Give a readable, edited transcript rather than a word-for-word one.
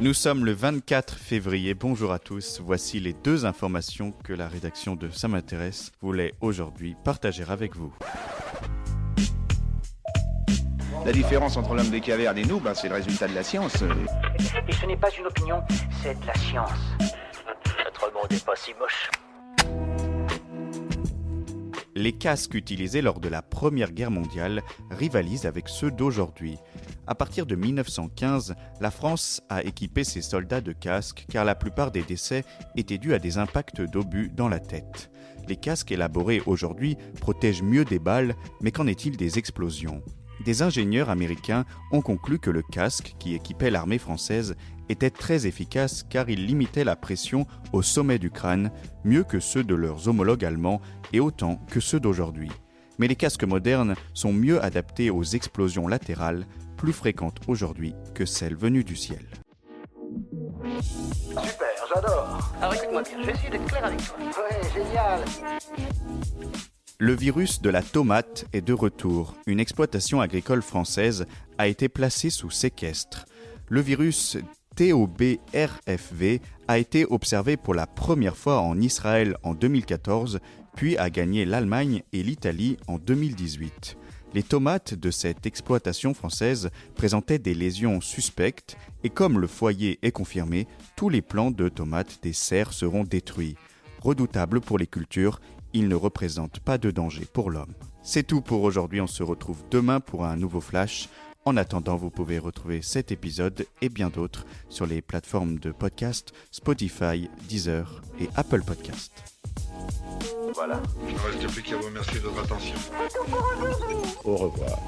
Nous sommes le 24 février, bonjour à tous, voici les deux informations que la rédaction de Ça m'intéresse voulait aujourd'hui partager avec vous. La différence entre l'homme des cavernes et nous, c'est le résultat de la science. Et ce n'est pas une opinion, c'est de la science. Notre monde n'est pas si moche. Les casques utilisés lors de la Première Guerre mondiale rivalisent avec ceux d'aujourd'hui. À partir de 1915, la France a équipé ses soldats de casques car la plupart des décès étaient dus à des impacts d'obus dans la tête. Les casques élaborés aujourd'hui protègent mieux des balles, mais qu'en est-il des explosions ? Des ingénieurs américains ont conclu que le casque qui équipait l'armée française était très efficace car il limitait la pression au sommet du crâne, mieux que ceux de leurs homologues allemands et autant que ceux d'aujourd'hui. Mais les casques modernes sont mieux adaptés aux explosions latérales, plus fréquentes aujourd'hui que celles venues du ciel. Super, j'adore. Alors écoute-moi bien, je vais essayer d'être clair avec toi. Ouais, génial. Le virus de la tomate est de retour. Une exploitation agricole française a été placée sous séquestre. Le virus TOB-RFV a été observé pour la première fois en Israël en 2014, puis a gagné l'Allemagne et l'Italie en 2018. Les tomates de cette exploitation française présentaient des lésions suspectes et comme le foyer est confirmé, tous les plants de tomates des serres seront détruits. Redoutable pour les cultures, il ne représente pas de danger pour l'homme. C'est tout pour aujourd'hui, on se retrouve demain pour un nouveau flash. En attendant, vous pouvez retrouver cet épisode et bien d'autres sur les plateformes de podcast Spotify, Deezer et Apple Podcast. Voilà. Il ne reste plus qu'à vous remercier de votre attention. Au revoir.